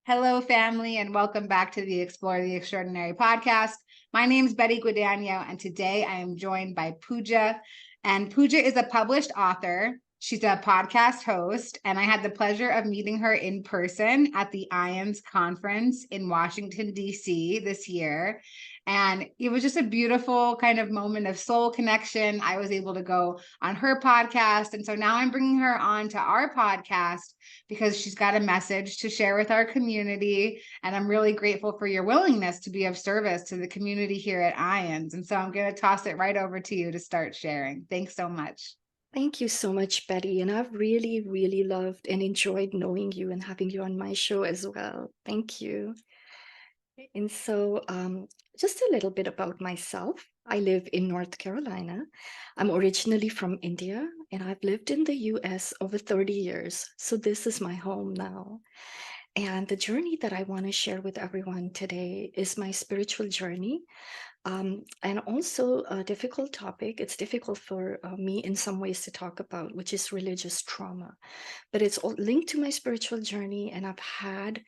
Hello, family, and welcome back to the Explore the Extraordinary podcast. My name is Betty Guadagno, and today I am joined by Pooja. And Pooja is a published author. She's a podcast host, and I had the pleasure of meeting her in person at the IANDS conference in Washington, D.C. this year. And it was just a beautiful kind of moment of soul connection. I was able to go on her podcast. And so now I'm bringing her on to our podcast because she's got a message to share with our community. And I'm really grateful for your willingness to be of service to the community here at IANDS. And so I'm going to toss it right over to you to start sharing. Thanks so much. Thank you so much, Betty. And I've really, really loved and enjoyed knowing you and having you on my show as well. Thank you. And so, just a little bit about myself. I live in North Carolina. I'm originally from India, and I've lived in the US over 30 years. So, this is my home now. And the journey that I want to share with everyone today is my spiritual journey. And also a difficult topic. It's difficult for me in some ways to talk about, which is religious trauma. But it's all linked to my spiritual journey. And I've had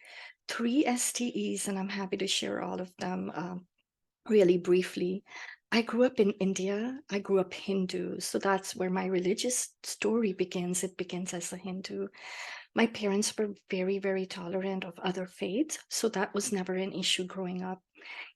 3 STEs, and I'm happy to share all of them really briefly. I grew up in India. I grew up Hindu. So that's where my religious story begins. It begins as a Hindu. My parents were very, very tolerant of other faiths. So that was never an issue growing up.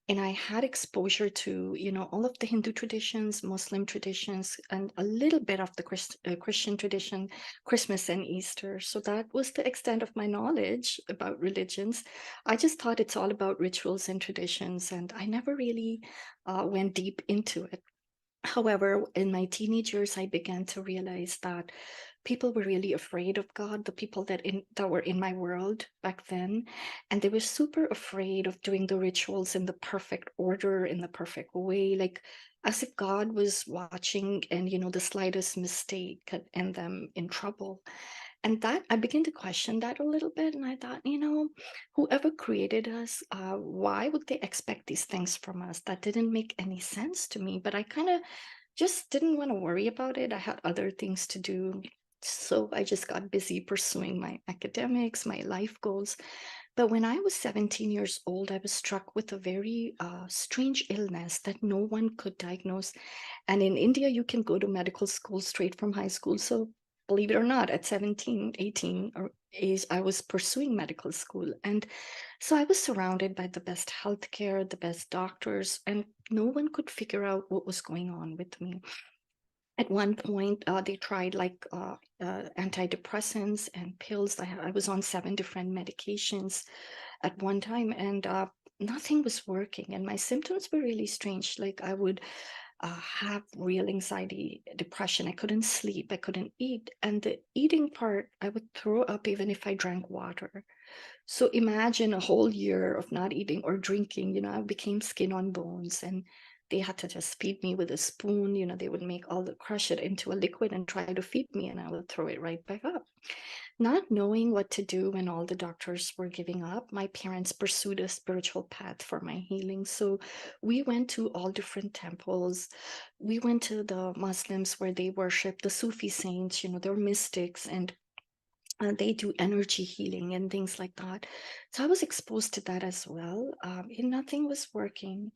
And I had exposure to, all of the Hindu traditions, Muslim traditions, and a little bit of the Christian tradition, Christmas and Easter. So that was the extent of my knowledge about religions. I just thought it's all about rituals and traditions, and I never really went deep into it. However, in my teenage years, I began to realize that people were really afraid of God, the people that were in my world back then, and they were super afraid of doing the rituals in the perfect order, in the perfect way, like as if God was watching, and the slightest mistake could end them in trouble. And that I began to question that a little bit, and I thought, whoever created us, why would they expect these things from us? That didn't make any sense to me, but I kind of just didn't want to worry about it. I had other things to do. So I just got busy pursuing my academics, my life goals. But when I was 17 years old, I was struck with a very strange illness that no one could diagnose. And in India, you can go to medical school straight from high school. So believe it or not, at 17, 18 or age, I was pursuing medical school. And so I was surrounded by the best healthcare, the best doctors, and no one could figure out what was going on with me. At one point, they tried antidepressants and pills. I was on 7 different medications at one time, and nothing was working. And my symptoms were really strange. Like I would have real anxiety, depression. I couldn't sleep. I couldn't eat. And the eating part, I would throw up even if I drank water. So imagine a whole year of not eating or drinking. I became skin on bones, and they had to just feed me with a spoon. They would crush it into a liquid and try to feed me, and I would throw it right back up. Not knowing what to do when all the doctors were giving up, my parents pursued a spiritual path for my healing. So we went to all different temples. We went to the Muslims where they worship the Sufi saints, they're mystics, and they do energy healing and things like that. So I was exposed to that as well. And nothing was working.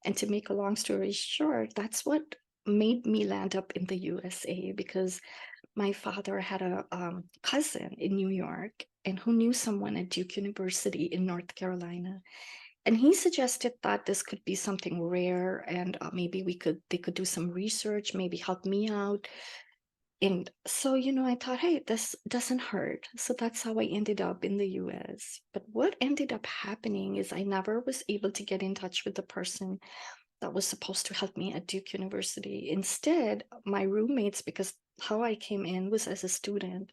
And to make a long story short, that's what made me land up in the USA, because my father had a cousin in New York and who knew someone at Duke University in North Carolina. And he suggested that this could be something rare, and maybe they could do some research, maybe help me out. And so, I thought, hey, this doesn't hurt. So that's how I ended up in the US. But what ended up happening is I never was able to get in touch with the person that was supposed to help me at Duke University. Instead, my roommates, because how I came in was as a student,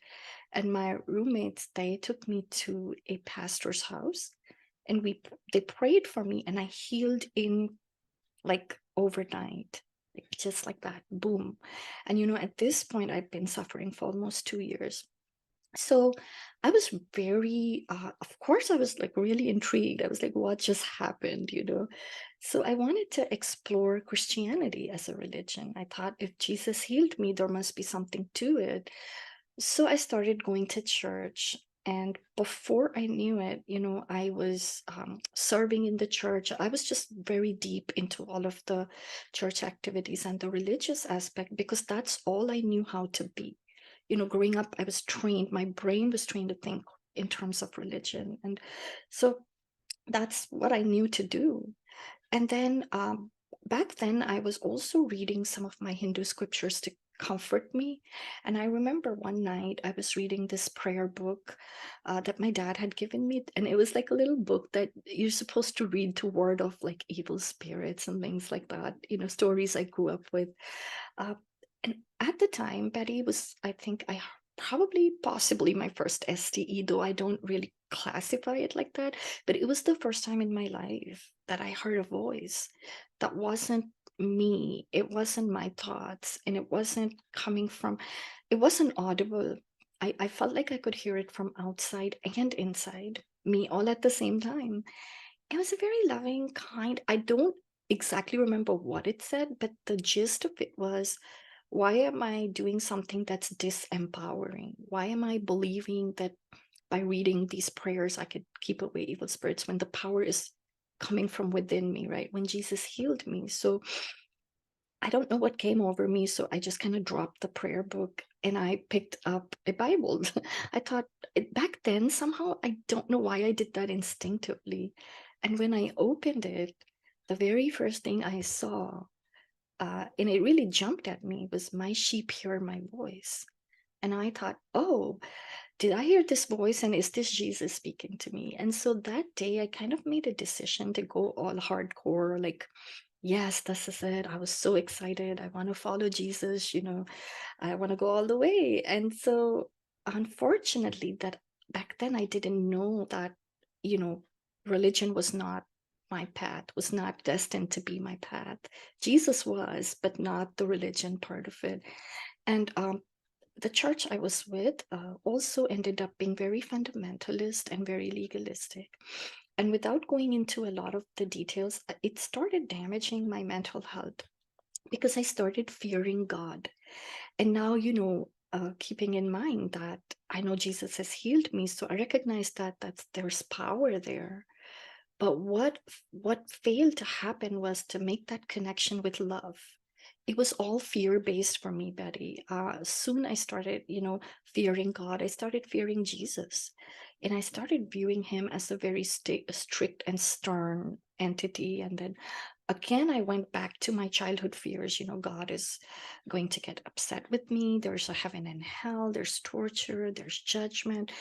and my roommates, they took me to a pastor's house, and they prayed for me, and I healed in like overnight, just like that, boom. And at this point, I've been suffering for almost 2 years. So I was very, of course, I was like really intrigued. I was like, what just happened, So I wanted to explore Christianity as a religion. I thought if Jesus healed me, there must be something to it. So I started going to church. And before I knew it, I was serving in the church. I was just very deep into all of the church activities and the religious aspect because that's all I knew how to be. Growing up, I was trained, my brain was trained to think in terms of religion. And so that's what I knew to do. And then back then, I was also reading some of my Hindu scriptures to comfort me. And I remember one night I was reading this prayer book that my dad had given me. And it was like a little book that you're supposed to read to ward off like evil spirits and things like that, stories I grew up with. Uh, and at the time, Betty was, I think, possibly my first STE, though I don't really classify it like that. But it was the first time in my life that I heard a voice that wasn't me. It wasn't my thoughts, and it wasn't it wasn't audible. I felt like I could hear it from outside and inside me all at the same time. It was a very loving, kind. I don't exactly remember what it said, but the gist of it was, why am I doing something that's disempowering? Why am I believing that by reading these prayers I could keep away evil spirits when the power is coming from within me, right? When Jesus healed me. So I don't know what came over me. So I just kind of dropped the prayer book and I picked up a Bible. I thought back then, somehow, I don't know why I did that instinctively. And when I opened it, the very first thing I saw, and it really jumped at me, was my sheep hear my voice. And I thought, oh, did I hear this voice? And is this Jesus speaking to me? And so that day, I kind of made a decision to go all hardcore, like, yes, this is it. I was so excited. I want to follow Jesus, I want to go all the way. And so, unfortunately, that back then I didn't know that, religion was not my path, was not destined to be my path. Jesus was, but not the religion part of it. And the church I was with also ended up being very fundamentalist and very legalistic. And without going into a lot of the details, it started damaging my mental health because I started fearing God. And now, keeping in mind that I know Jesus has healed me, so I recognize that there's power there. But what failed to happen was to make that connection with love. It was all fear-based for me, Betty. Soon I started, fearing God. I started fearing Jesus. And I started viewing him as a very strict and stern entity. And then again, I went back to my childhood fears. God is going to get upset with me. There's a heaven and hell. There's torture. There's judgment.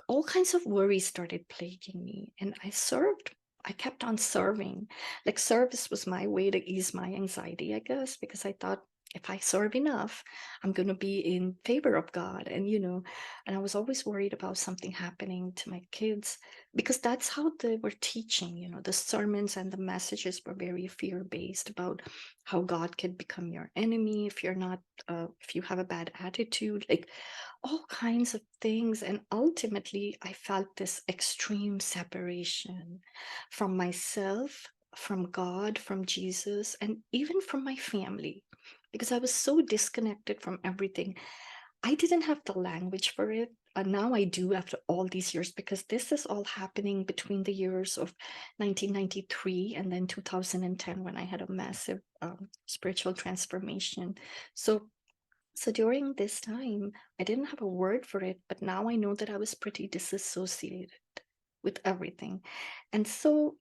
All kinds of worries started plaguing me. And I kept on serving. Like, service was my way to ease my anxiety, I guess, because I thought if I serve enough, I'm going to be in favor of God. And, and I was always worried about something happening to my kids because that's how they were teaching. The sermons and the messages were very fear-based about how God can become your enemy if you're not, if you have a bad attitude, like all kinds of things. And ultimately, I felt this extreme separation from myself, from God, from Jesus, and even from my family, because I was so disconnected from everything. I didn't have the language for it. And now I do after all these years, because this is all happening between the years of 1993 and then 2010, when I had a massive spiritual transformation. So during this time, I didn't have a word for it, but now I know that I was pretty disassociated with everything. And so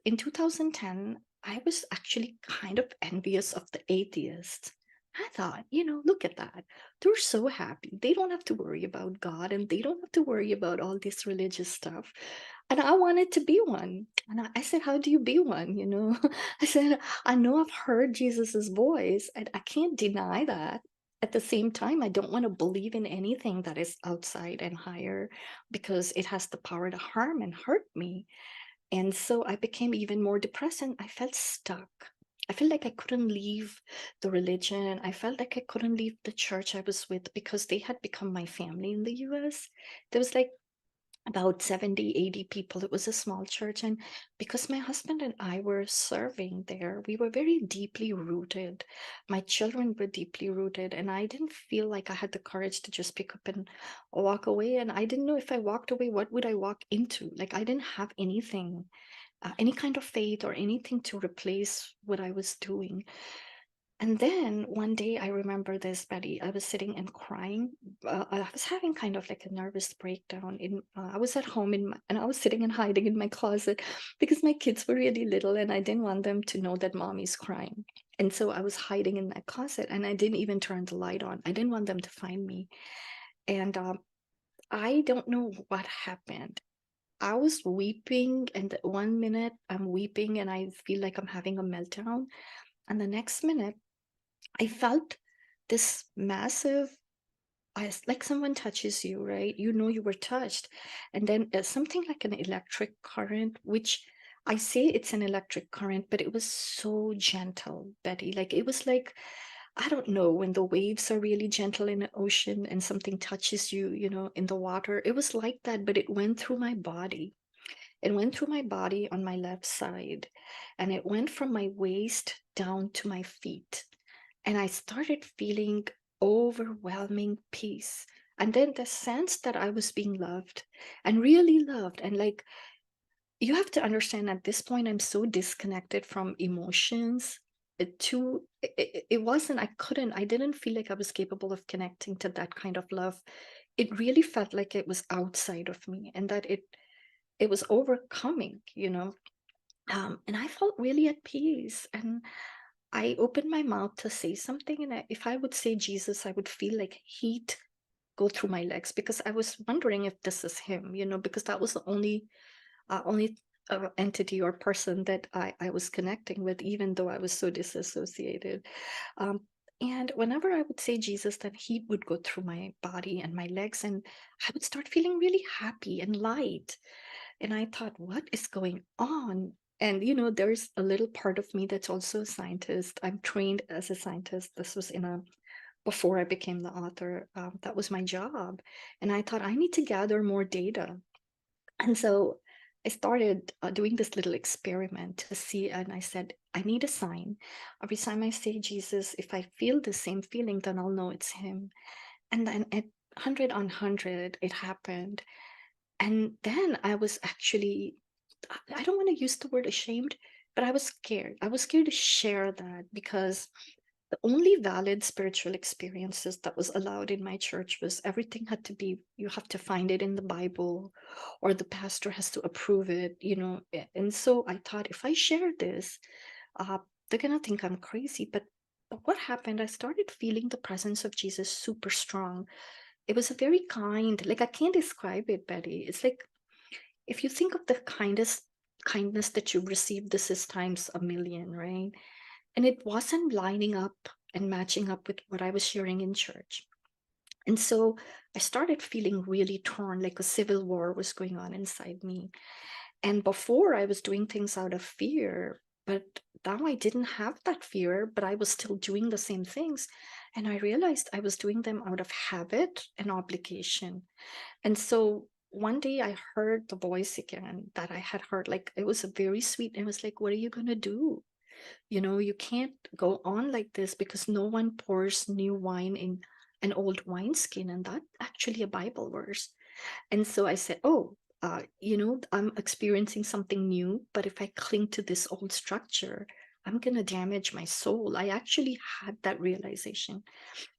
in 2010, I was actually kind of envious of the atheists. I thought, look at that. They're so happy. They don't have to worry about God and they don't have to worry about all this religious stuff. And I wanted to be one. And I said, how do you be one? I said, I know I've heard Jesus's voice and I can't deny that. At the same time, I don't want to believe in anything that is outside and higher because it has the power to harm and hurt me. And so I became even more depressed and I felt stuck. I felt like I couldn't leave the religion. I felt like I couldn't leave the church I was with because they had become my family in the US. There was like about 70, 80 people. It was a small church. And because my husband and I were serving there, we were very deeply rooted. My children were deeply rooted. And I didn't feel like I had the courage to just pick up and walk away. And I didn't know if I walked away, what would I walk into? Like I didn't have anything, any kind of faith or anything to replace what I was doing. And then one day I remember this, Betty. I was sitting and crying. I was having kind of like a nervous breakdown. I was at home and I was sitting and hiding in my closet because my kids were really little and I didn't want them to know that mommy's crying. And so I was hiding in my closet and I didn't even turn the light on. I didn't want them to find me. And I don't know what happened. I was weeping, and 1 minute I'm weeping and I feel like I'm having a meltdown. And the next minute, I felt this massive, like someone touches you, right? You know you were touched. And then something like an electric current, which I say it's an electric current, but it was so gentle, Betty. Like it was like, I don't know, when the waves are really gentle in the ocean and something touches you, in the water. It was like that, but it went through my body. It went through my body on my left side, and it went from my waist down to my feet. And I started feeling overwhelming peace. And then the sense that I was being loved and really loved. And like, you have to understand at this point, I'm so disconnected from emotions. It wasn't, I didn't feel like I was capable of connecting to that kind of love. It really felt like it was outside of me and that it was overcoming, and I felt really at peace. And I opened my mouth to say something, and if I would say Jesus, I would feel like heat go through my legs because I was wondering if this is him, because that was the only entity or person that I was connecting with, even though I was so disassociated. Um, and whenever I would say Jesus, then heat would go through my body and my legs, and I would start feeling really happy and light. And I thought, what is going on? And, there's a little part of me that's also a scientist. I'm trained as a scientist. This was before I became the author. That was my job. And I thought, I need to gather more data. And so I started doing this little experiment to see. And I said, I need a sign. Every time I say Jesus, if I feel the same feeling, then I'll know it's him. And then at 100 on 100, it happened. And then I was actually, I don't want to use the word ashamed, but I was scared. I was scared to share that because the only valid spiritual experiences that was allowed in my church was everything had to be, you have to find it in the Bible or the pastor has to approve it, And so I thought if I share this, they're going to think I'm crazy. But what happened, I started feeling the presence of Jesus super strong. It was a very kind, like I can't describe it, Betty. It's like if you think of the kindness that you received, this is times a million, right? And it wasn't lining up and matching up with what I was hearing in church. And so I started feeling really torn, like a civil war was going on inside me. And before I was doing things out of fear, but now I didn't have that fear, but I was still doing the same things. And I realized I was doing them out of habit and obligation. And so one day I heard the voice again that I had heard, like it was a very sweet, it was like, what are you going to do? You can't go on like this because no one pours new wine in an old wineskin. And that's actually a Bible verse. And so I said, oh, I'm experiencing something new, but if I cling to this old structure, I'm going to damage my soul. I actually had that realization.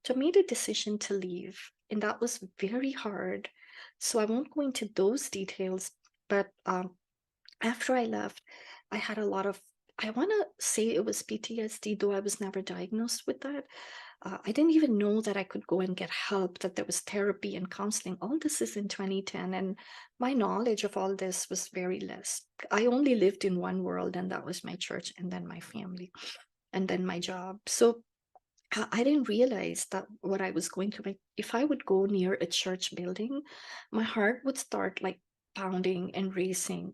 So I made a decision to leave, and that was very hard. So I won't go into those details, but after I left, I had a lot of, I want to say it was PTSD, though I was never diagnosed with that. I didn't even know that I could go and get help, that there was therapy and counseling. All this is in 2010, and my knowledge of all this was very less. I only lived in one world, and that was my church, and then my family, and then my job. So I didn't realize that what I was going through. Like, if I would go near a church building, my heart would start like pounding and racing.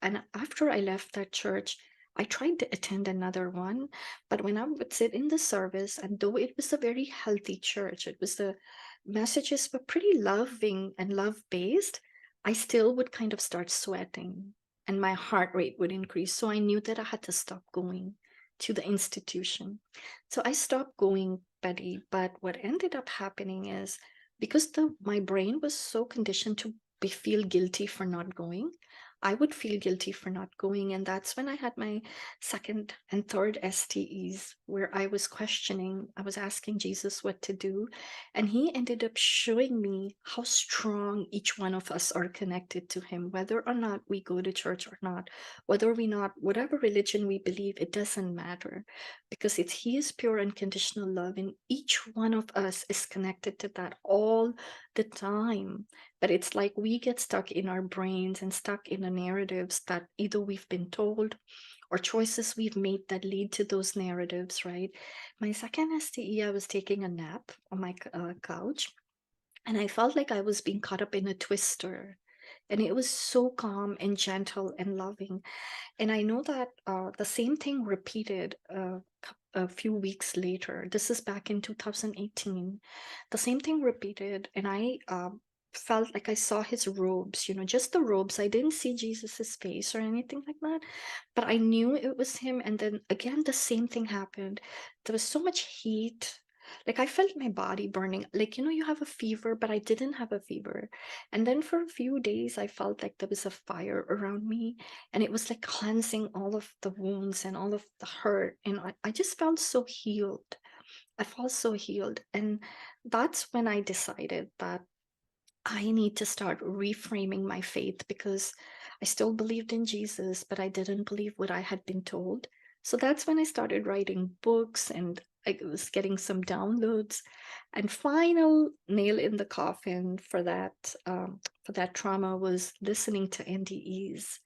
And after I left that church, I tried to attend another one, but when I would sit in the service, and though it was a very healthy church, the messages were pretty loving and love based. I still would kind of start sweating and my heart rate would increase. So I knew that I had to stop going to the institution. So I stopped going, Betty. But what ended up happening is because my brain was so conditioned to feel guilty for not going, I would feel guilty for not going. And that's when I had my second and third STEs, where I was questioning, I was asking Jesus what to do. And he ended up showing me how strong each one of us are connected to him, whether or not we go to church or not, whether we not, whatever religion we believe, it doesn't matter, because he is pure unconditional love. And each one of us is connected to that all the time. But it's like we get stuck in our brains and stuck in the narratives that either we've been told or choices we've made that lead to those narratives, right? My second STE, I was taking a nap on my couch, and I felt like I was being caught up in a twister. And it was so calm and gentle and loving. And I know that the same thing repeated a few weeks later. This is back in 2018. The same thing repeated, and I felt like I saw his robes, just the robes. I didn't see Jesus's face or anything like that, but I knew it was him. And then again, the same thing happened. There was so much heat. Like I felt my body burning. Like, you have a fever, but I didn't have a fever. And then for a few days, I felt like there was a fire around me, and it was like cleansing all of the wounds and all of the hurt. And I just felt so healed. I felt so healed. And that's when I decided that I need to start reframing my faith, because I still believed in Jesus, but I didn't believe what I had been told. So that's when I started writing books, and I was getting some downloads. And final nail in the coffin for that trauma was listening to NDEs.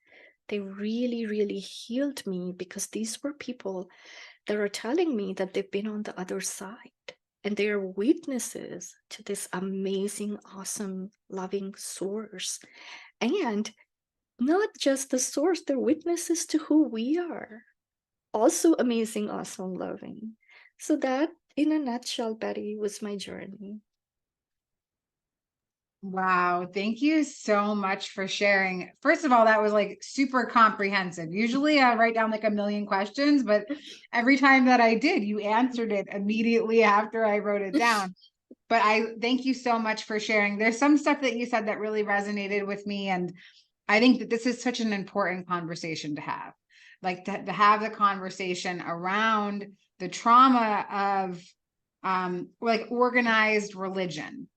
They really, really healed me, because these were people that are telling me that they've been on the other side. And they are witnesses to this amazing, awesome, loving source. And not just the source, they're witnesses to who we are. Also amazing, awesome, loving. So that, in a nutshell, Betty, was my journey. Wow. Thank you so much for sharing. First of all, that was like super comprehensive. Usually I write down like a million questions, but every time that I did, you answered it immediately after I wrote it down. But I thank you so much for sharing. There's some stuff that you said that really resonated with me. And I think that this is such an important conversation to have, like to have the conversation around the trauma of like organized religion,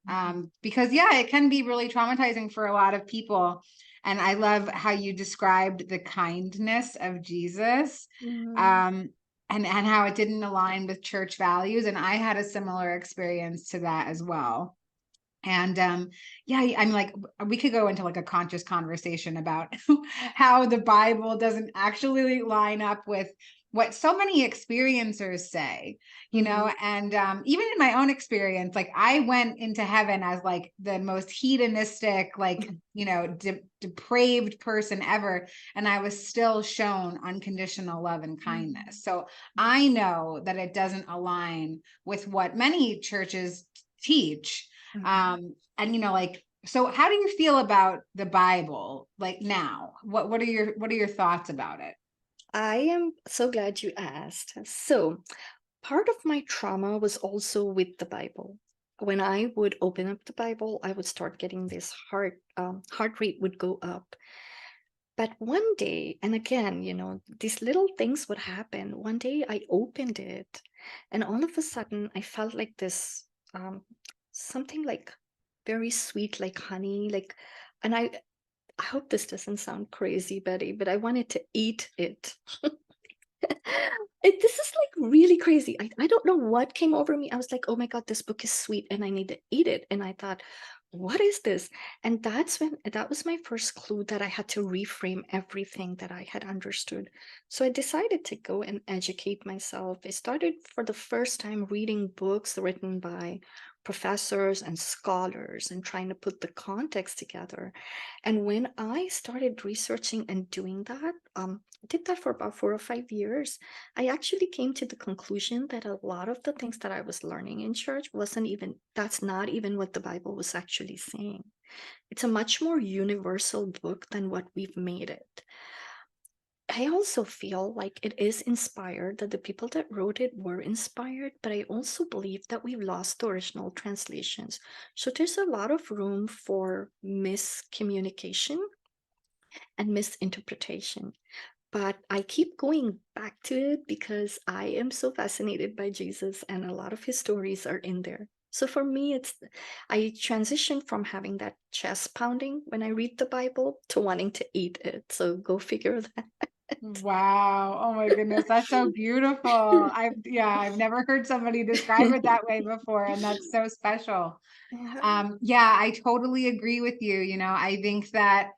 because it can be really traumatizing for a lot of people. And I love how you described the kindness of Jesus, and how it didn't align with church values. And I had a similar experience to that as well. And I'm like, we could go into like a conscious conversation about how the Bible doesn't actually line up with what so many experiencers say, and even in my own experience, like I went into heaven as like the most hedonistic, like, depraved person ever. And I was still shown unconditional love and kindness. So I know that it doesn't align with what many churches teach. And like, so how do you feel about the Bible like now? What are your thoughts about it? I am so glad you asked. So, part of my trauma was also with the Bible. When I would open up the Bible, I would start getting this heart rate would go up. But one day, and again, these little things would happen. One day I opened it, and all of a sudden I felt like this something like very sweet, like honey, and I hope this doesn't sound crazy, Betty, but I wanted to eat it. This is like really crazy. I don't know what came over me. I was like, oh my God, this book is sweet and I need to eat it. And I thought, what is this? And that was my first clue that I had to reframe everything that I had understood. So I decided to go and educate myself. I started for the first time reading books written by professors and scholars and trying to put the context together. And when I started researching and doing that, I did that for about 4 or 5 years. I actually came to the conclusion that a lot of the things that I was learning in church that's not even what the Bible was actually saying. It's a much more universal book than what we've made it. I also feel like it is inspired, that the people that wrote it were inspired, but I also believe that we've lost the original translations. So there's a lot of room for miscommunication and misinterpretation. But I keep going back to it because I am so fascinated by Jesus, and a lot of his stories are in there. So for me, I transitioned from having that chest pounding when I read the Bible to wanting to eat it. So go figure that. Wow. Oh my goodness. That's so beautiful. I've never heard somebody describe it that way before. And that's so special. Yeah. Yeah, I totally agree with you. I think that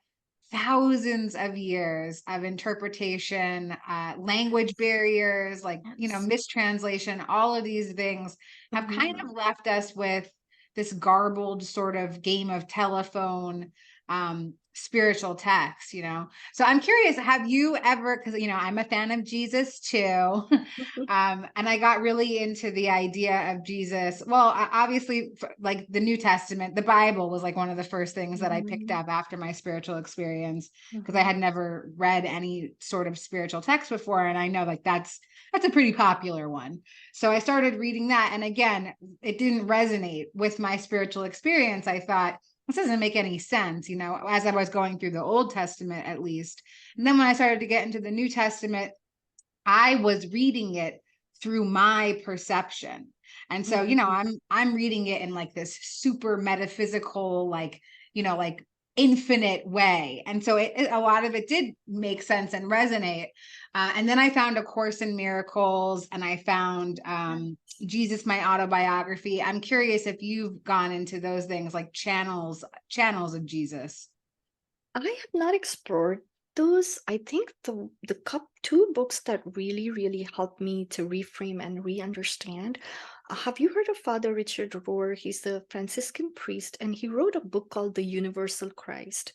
thousands of years of interpretation, language barriers, like, Yes. mistranslation, all of these things have kind of Mhm. left us with this garbled sort of game of telephone, spiritual text. So I'm curious, have you ever, because, I'm a fan of Jesus too. And I got really into the idea of Jesus. Well, obviously, like the New Testament, the Bible was like one of the first things that I picked Mhm. up after my spiritual experience, because I Mhm. had never read any sort of spiritual text before. And I know like that's a pretty popular one. So I started reading that. And again, it didn't resonate with my spiritual experience. I thought, this doesn't make any sense, as I was going through the Old Testament, at least. And then when I started to get into the New Testament, I was reading it through my perception. And so, Mhm. I'm reading it in like this super metaphysical, like infinite way. And so a lot of it did make sense and resonate. And then I found A Course in Miracles, and I found Jesus, my autobiography. I'm curious if you've gone into those things, like channels of Jesus. I have not explored those. I think two books that really, really helped me to reframe and re-understand. Have you heard of Father Richard Rohr? He's a Franciscan priest, and he wrote a book called The Universal Christ,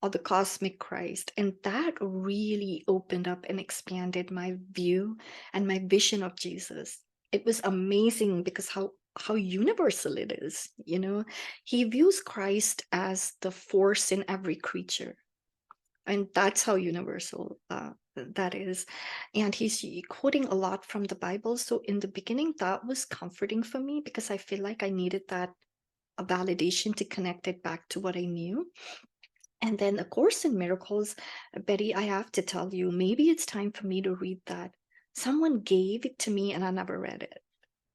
or The Cosmic Christ. And that really opened up and expanded my view and my vision of Jesus. It was amazing because how universal it is, you know. He views Christ as the force in every creature, and that's how universal that is. And he's quoting a lot from the Bible. So in the beginning, that was comforting for me because I feel like I needed that a validation to connect it back to what I knew. And then A Course in Miracles, Betty, I have to tell you, maybe it's time for me to read that. Someone gave it to me and I never read it.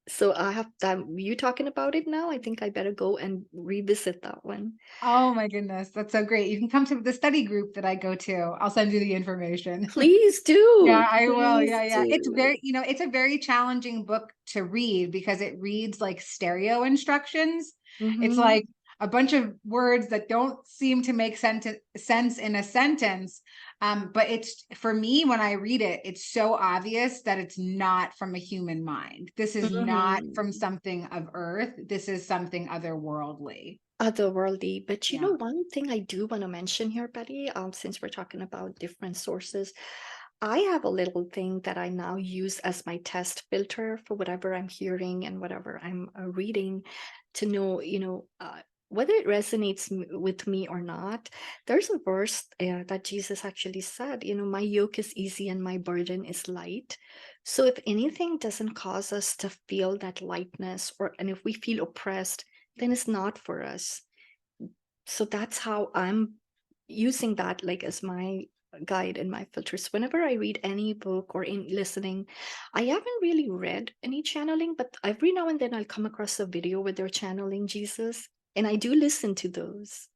So I have that. You talking about it now? I think I better go and revisit that one. Oh my goodness, that's so great. You can come to the study group that I go to. I'll send you the information. Please Yeah, do. I will. Please Yeah, yeah. It's do. very, it's a very challenging book to read because it reads like stereo instructions. It's Mm-hmm. like a bunch of words that don't seem to make sense in a sentence. But it's, for me, when I read it, it's so obvious that it's not from a human mind. This is not from Mm-hmm. something of earth. This is something otherworldly. Otherworldly. But you know, Yeah. one thing I do want to mention here, Betty, since we're talking about different sources, I have a little thing that I now use as my test filter for whatever I'm hearing and whatever I'm reading, to know, whether it resonates with me or not. There's a verse that Jesus actually said, my yoke is easy and my burden is light. So if anything doesn't cause us to feel that lightness, and if we feel oppressed, then it's not for us. So that's how I'm using that, like, as my guide and my filters. Whenever I read any book or in listening, I haven't really read any channeling, but every now and then I'll come across a video where they're channeling Jesus, and I do listen to those.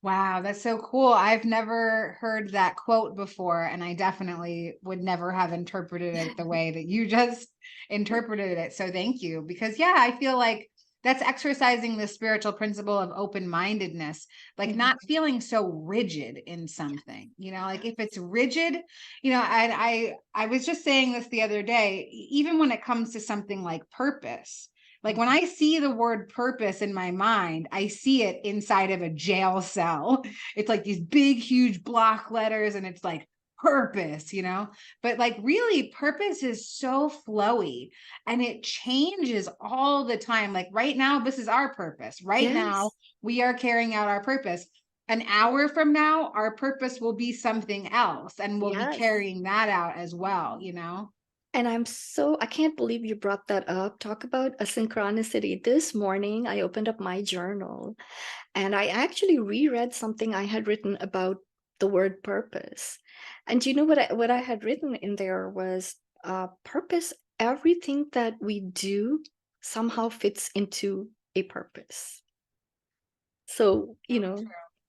Wow, that's so cool. I've never heard that quote before, and I definitely would never have interpreted it the way that you just interpreted it. So thank you. Because yeah, I feel like that's exercising the spiritual principle of open-mindedness, like not Mhm. feeling so rigid in something. Like if it's rigid, I was just saying this the other day, even when it comes to something like purpose. Like when Mhm. I see the word purpose in my mind, I see it inside of a jail cell. It's like these big, huge block letters, and it's like purpose, but like really purpose is so flowy and it changes all the time. Like right now, this is our purpose. Right now, Yes. we are carrying out our purpose. An hour from now, our purpose will be something else and we'll be Yes. carrying that out as well, And I can't believe you brought that up. Talk about a synchronicity. This morning, I opened up my journal and I actually reread something I had written about the word purpose. And you know what I had written in there was purpose. Everything that we do somehow fits into a purpose. So, So true.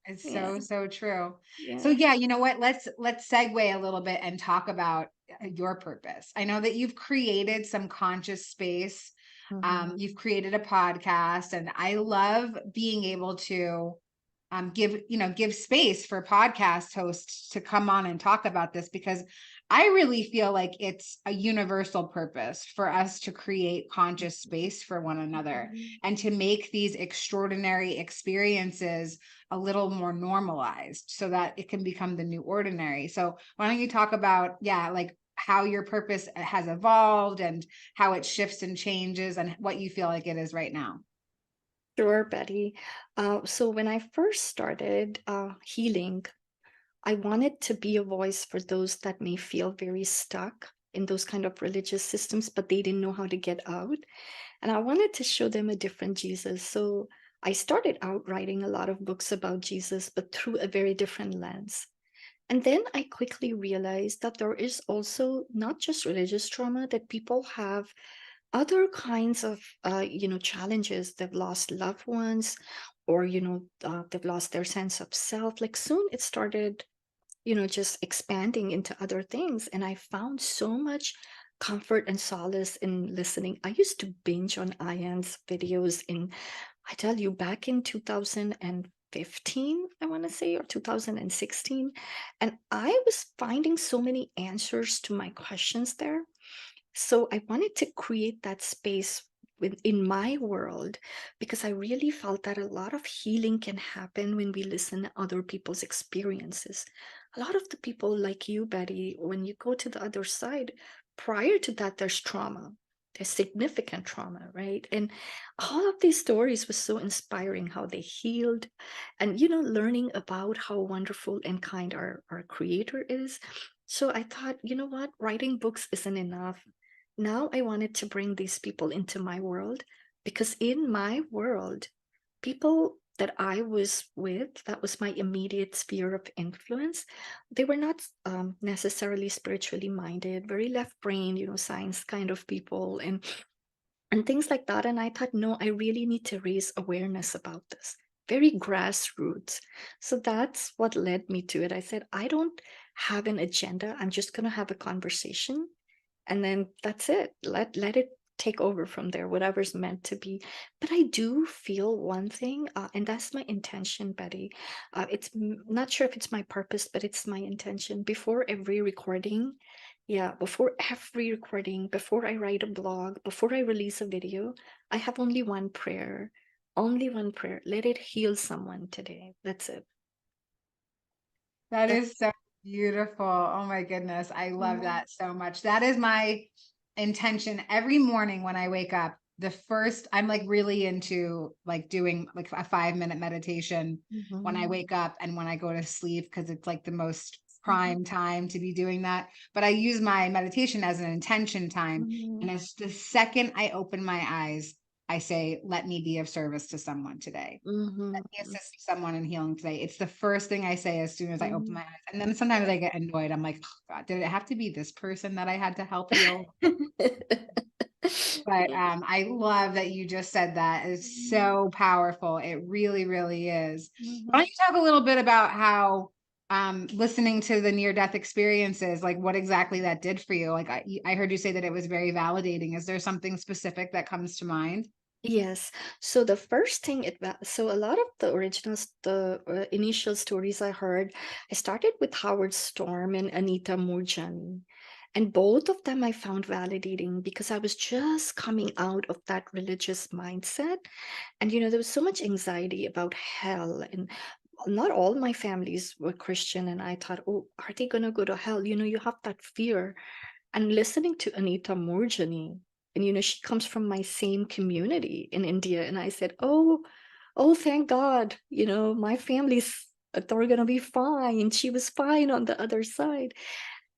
It's yeah, so true. So yeah. yeah, you know what? Let's segue a little bit and talk about your purpose. I know that you've created some conscious space. Mhm. You've created a podcast, and I love being able to give space for podcast hosts to come on and talk about this because I really feel like it's a universal purpose for us to create conscious space for one another Mhm. and to make these extraordinary experiences a little more normalized so that it can become the new ordinary. So why don't you talk about, like how your purpose has evolved and how it shifts and changes and what you feel like it is right now? Sure, Betty. So when I first started healing, I wanted to be a voice for those that may feel very stuck in those kind of religious systems, but they didn't know how to get out. And I wanted to show them a different Jesus. So I started out writing a lot of books about Jesus, but through a very different lens. And then I quickly realized that there is also not just religious trauma, that people have other kinds of challenges. They've lost loved ones, or they've lost their sense of self. Like soon it started just expanding into other things. And I found so much comfort and solace in listening. I used to binge on IANDS videos I tell you, back in 2015, I want to say, or 2016. And I was finding so many answers to my questions there. So I wanted to create that space in my world because I really felt that a lot of healing can happen when we listen to other people's experiences. A lot of the people like you, Betty, when you go to the other side, prior to that, there's trauma. There's significant trauma, right? And all of these stories was so inspiring how they healed and, learning about how wonderful and kind our creator is. So I thought, you know what? Writing books isn't enough. Now I wanted to bring these people into my world because in my world, people that I was with, that was my immediate sphere of influence, they were not necessarily spiritually minded, very left brain, science kind of people and things like that. And I thought, no, I really need to raise awareness about this. Very grassroots. So that's what led me to it. I said, I don't have an agenda. I'm just going to have a conversation and then that's it. Let it take over from there, whatever's meant to be. But I do feel one thing, and that's my intention, Betty. Not sure if it's my purpose, but it's my intention. Before every recording, before I write a blog, before I release a video, I have only one prayer. Only one prayer. Let it heal someone today. That's it. That That, is so beautiful. Oh my goodness. I love Mhm, that so much. That is my intention every morning when I wake up. I'm like really into like doing like a 5-minute meditation when I mhm, wake up and when I go to sleep because it's like the most mhm, prime time to be doing that. But I use my meditation as an intention time. mhm, And as the second I open my eyes, I say, let me be of service to someone today. Let mhm, me assist someone in healing today. It's the first thing I say as soon as I open mhm. my eyes. And then sometimes I get annoyed. I'm like, oh, God, did it have to be this person that I had to help heal? But I love that you just said that. It's so powerful. It really, really is. Why don't Mhm. you talk a little bit about how listening to the near-death experiences, like what exactly that did for you? Like I heard you say that it was very validating. Is there something specific that comes to mind? Yes. So the first thing so a lot of the initial stories I heard, I started with Howard Storm and Anita Moorjani. And both of them I found validating because I was just coming out of that religious mindset. And there was so much anxiety about hell and not all my families were Christian. And I thought, oh, are they going to go to hell? You have that fear. And listening to Anita Moorjani, and she comes from my same community in India. And I said, oh, thank God, my family's, they're going to be fine. She was fine on the other side.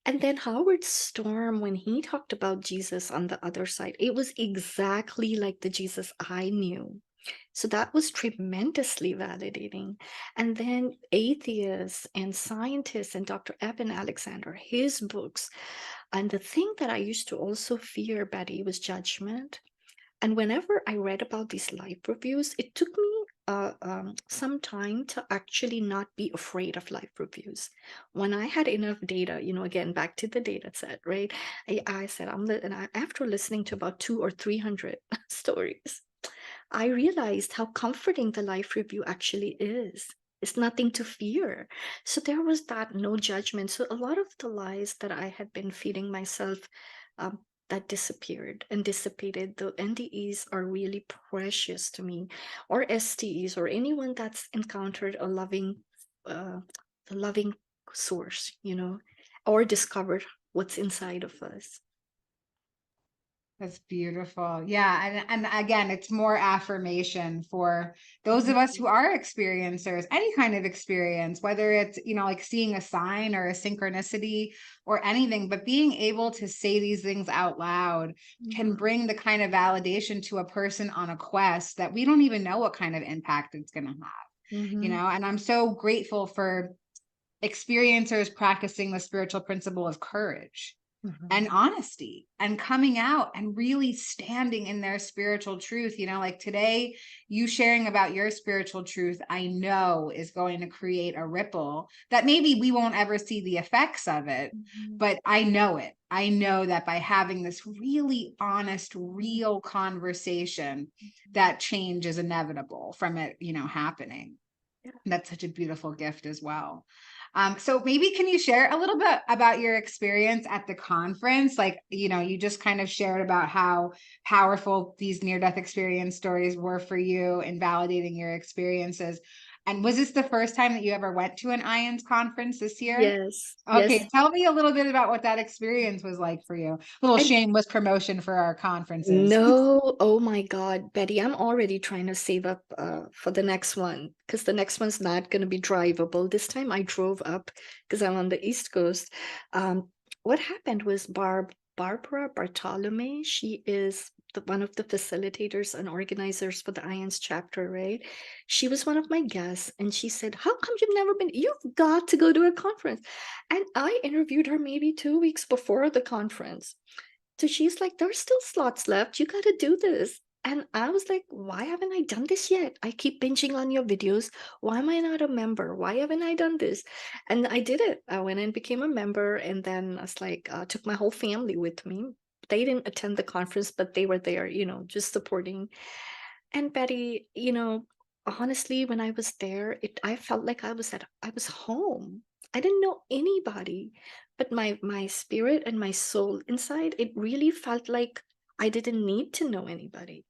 And then Howard Storm, when he talked about Jesus on the other side, it was exactly like the Jesus I knew. So that was tremendously validating. And then atheists and scientists and Dr. Eben Alexander, his books. And the thing that I used to also fear, Betty, was judgment. And whenever I read about these life reviews, it took me some time to actually not be afraid of life reviews. When I had enough data, again, back to the data set, right? I said, after listening to about 200 or 300 stories, I realized how comforting the life review actually is. It's nothing to fear. So there was that no judgment. So a lot of the lies that I had been feeding myself, um, that disappeared and dissipated. The NDEs are really precious to me, or STEs, or anyone that's encountered a loving source, or discovered what's inside of us. That's beautiful. Yeah. And again, it's more affirmation for those of us who are experiencers, any kind of experience, whether it's, like seeing a sign or a synchronicity or anything, but being able to say these things out loud can bring the kind of validation to a person on a quest that we don't even know what kind of impact it's going to have, and I'm so grateful for experiencers practicing the spiritual principle of courage and honesty and coming out and really standing in their spiritual truth. Like today, you sharing about your spiritual truth, I know is going to create a ripple that maybe we won't ever see the effects of it, but I know it. I know that by having this really honest, real conversation, that change is inevitable from it, happening. That's such a beautiful gift as well. So maybe can you share a little bit about your experience at the conference? Like, you just kind of shared about how powerful these near-death experience stories were for you in validating your experiences. And was this the first time that you ever went to an IANDS conference this year? Yes. Okay, Yes. tell me a little bit about what that experience was like for you. A little shameless promotion for our conferences. No, oh my God, Betty, I'm already trying to save up for the next one, because the next one's not going to be drivable. This time I drove up because I'm on the East Coast. What happened was Barbara Bartolome, she is one of the facilitators and organizers for the IANDS chapter, right? She was one of my guests, and she said, how come you've never been? You've got to go to a conference. And I interviewed her maybe 2 weeks before the conference. So she's like, there's still slots left. You got to do this. And I was like, why haven't I done this yet? I keep binging on your videos. Why am I not a member? Why haven't I done this? And I did it. I went and became a member. And then I was like, took my whole family with me. They didn't attend the conference, but they were there, just supporting. And Betty, honestly, when I was there, I felt like I was home. I didn't know anybody, but my spirit and my soul inside, it really felt like I didn't need to know anybody.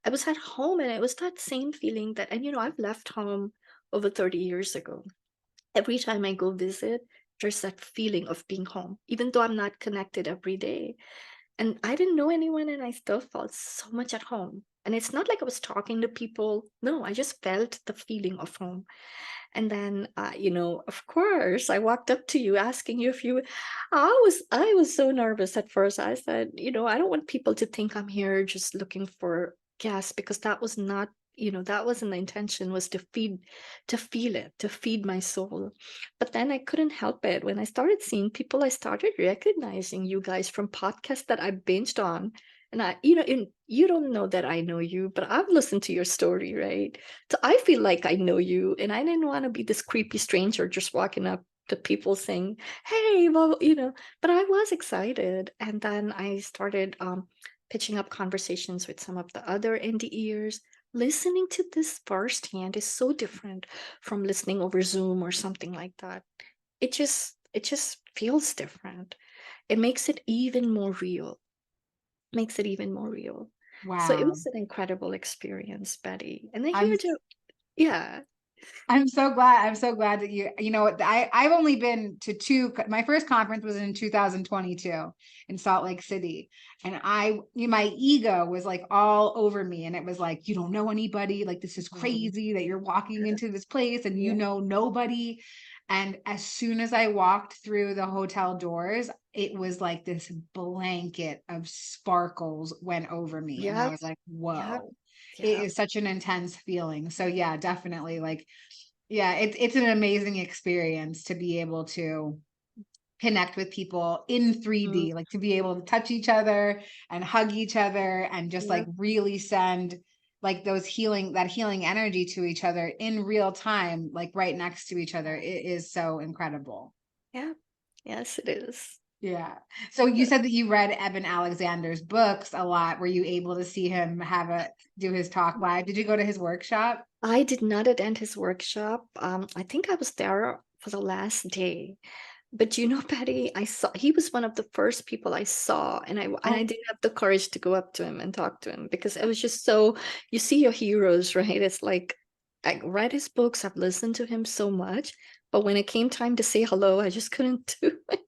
I was at home, and it was that same feeling that, and I've left home over 30 years ago. Every time I go visit, there's that feeling of being home, even though I'm not connected every day. And I didn't know anyone, and I still felt so much at home. And it's not like I was talking to people. No, I just felt the feeling of home. And then, of course, I walked up to you asking you if you. I was so nervous at first. I said, I don't want people to think I'm here just looking for guests, because that was not. That wasn't the intention. Was to feel it, to feed my soul. But then I couldn't help it. When I started seeing people, I started recognizing you guys from podcasts that I binged on. And you don't know that I know you, but I've listened to your story, right? So I feel like I know you, and I didn't want to be this creepy stranger just walking up to people saying, "Hey," well, But I was excited, and then I started pitching up conversations with some of the other NDEers. Listening to this firsthand is so different from listening over Zoom or something like that. It just feels different. It makes it even more real. Makes it even more real. So it Wow. was an incredible experience, Betty. And then I'm yeah. I'm so glad. I'm so glad that I've only been to two. My first conference was in 2022 in Salt Lake City. And my ego was like all over me. And it was like, you don't know anybody. Like, this is Mm, crazy that you're walking into this place and you yeah. know nobody. And as soon as I walked through the hotel doors, it was like this blanket of sparkles went over me. And I Yep. was like, Yep. whoa, it Yep. is such an intense feeling. So yeah, definitely, like, yeah, it's an amazing experience to be able to connect with people in Mm, 3D, like to be able to touch each other and hug each other and just like yep. really send like that healing energy to each other in real time, like right next to each other. It is so incredible. Yep. Yes, it is. Yeah. So you said that you read Evan Alexander's books a lot. Were you able to see him do his talk live? Did you go to his workshop? I did not attend his workshop. I think I was there for the last day. But you know, Patty, I saw he was one of the first people I saw, and I Oh, didn't have the courage to go up to him and talk to him because it was just so you see your heroes, right? It's like I read his books, I've listened to him so much, but when it came time to say hello, I just couldn't do it.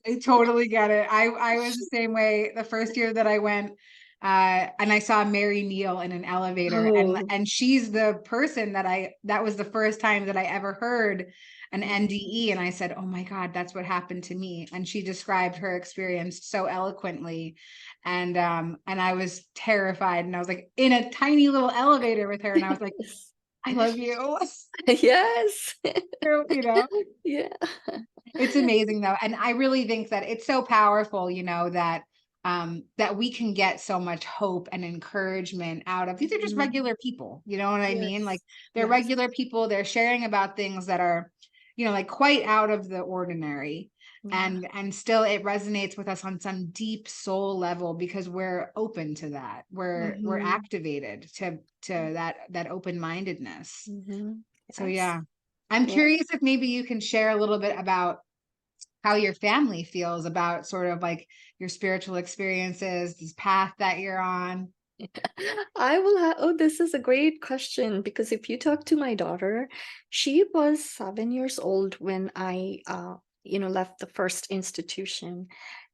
I totally get it. I was the same way the first year that I went, and I saw Mary Neal in an elevator, Oh, and she's the person that was the first time that I ever heard an NDE, and I said, "Oh my God, that's what happened to me." And she described her experience so eloquently, and I was terrified, and I was like in a tiny little elevator with her, and I was like, yes. "I love you," Yes. you know. Yeah. It's amazing though. And I really think that it's so powerful, that we can get so much hope and encouragement out of these are just Mhm. regular people. You know what I mean? Like Yes. they're Yes. regular people, they're sharing about things that are, like quite out of the ordinary. Yeah. And still it resonates with us on some deep soul level because we're open to that. We're Mhm. activated to that open-mindedness. Mhm. So Yes. yeah. I'm Yeah. curious if maybe you can share a little bit about how your family feels about sort of like your spiritual experiences, this path that you're on. I will have, oh, this is a great question because if you talk to my daughter, she was 7 years old when I left the first institution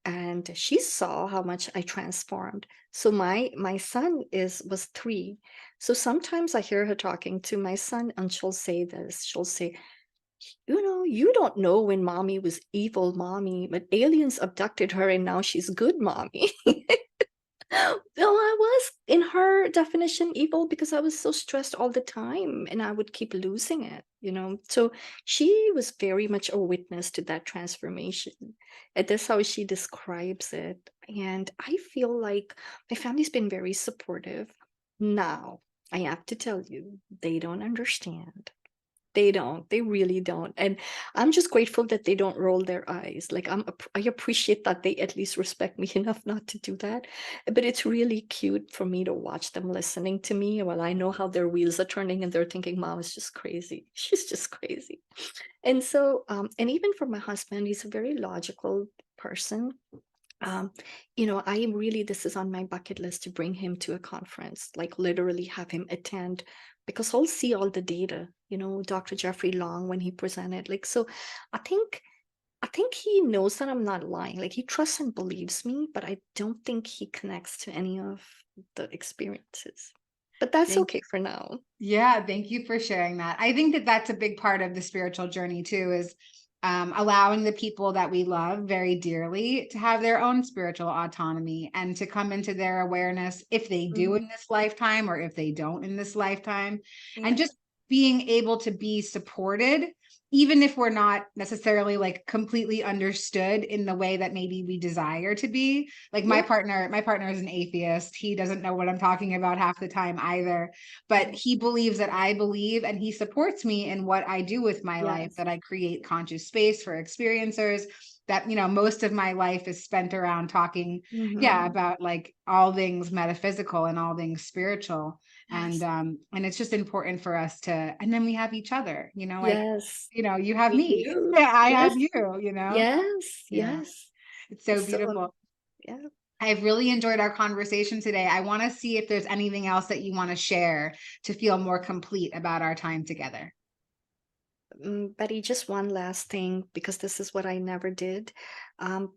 and she saw how much I transformed. So my son was 3. So sometimes I hear her talking to my son and she'll say this. She'll say, you don't know when mommy was evil mommy, but aliens abducted her and now she's good mommy. Well, I was, in her definition, evil because I was so stressed all the time and I would keep losing it. So she was very much a witness to that transformation. And that's how she describes it. And I feel like my family's been very supportive. Now, I have to tell you, they don't understand. They don't. They really don't. And I'm just grateful that they don't roll their eyes. Like I appreciate that they at least respect me enough not to do that. But it's really cute for me to watch them listening to me while I know how their wheels are turning and they're thinking, Mom is just crazy. She's just crazy. And so, and even for my husband, he's a very logical person. Um, I really, this is on my bucket list to bring him to a conference, like literally have him attend because he'll see all the data, Dr. Jeffrey Long when he presented. Like, so I think I think he knows that I'm not lying. Like he trusts and believes me, but I don't think he connects to any of the experiences. But that's Thank okay for now. Yeah, thank you for sharing that. I think that that's a big part of the spiritual journey too, is allowing the people that we love very dearly to have their own spiritual autonomy and to come into their awareness if they do in Mhm. this lifetime or if they don't in this lifetime. And Yeah. just being able to be supported, even if we're not necessarily like completely understood in the way that maybe we desire to be. Like Yeah. my partner is an atheist. He doesn't know what I'm talking about half the time either, but Yeah. he believes that I believe and he supports me in what I do with my life, Yes. that I create conscious space for experiencers, that most of my life is spent around talking, yeah, Hmm. about like all things metaphysical and all things spiritual. Yes. And it's just important for us to, and then we have each other, like, Yes. you have We me. do. Yeah, I Yes. have you. Yes. Yeah, Yes. it's so So beautiful. yeah. I've really enjoyed our conversation today. I want to see if there's anything else that you want to share to feel more complete about our time together. Betty, just one last thing, because this is what I never did. Um,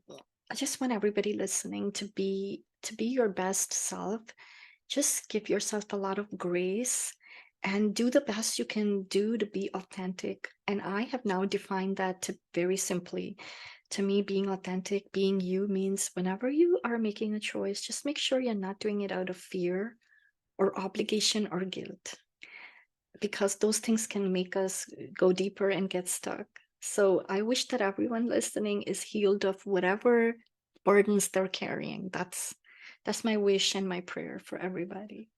I just want everybody listening to be your best self. Just give yourself a lot of grace and do the best you can do to be authentic. And I have now defined that to very simply. To me, being authentic, being you means whenever you are making a choice, just make sure you're not doing it out of fear or obligation or guilt, because those things can make us go deeper and get stuck. So I wish that everyone listening is healed of whatever burdens they're carrying. That's my wish and my prayer for everybody.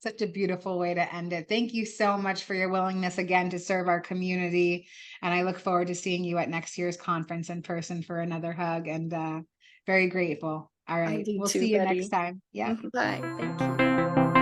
Such a beautiful way to end it. Thank you so much for your willingness again to serve our community. And I look forward to seeing you at next year's conference in person for another hug, and very grateful. All I right. do We'll too, see you next Betty. time. Yeah. Bye. Thank you.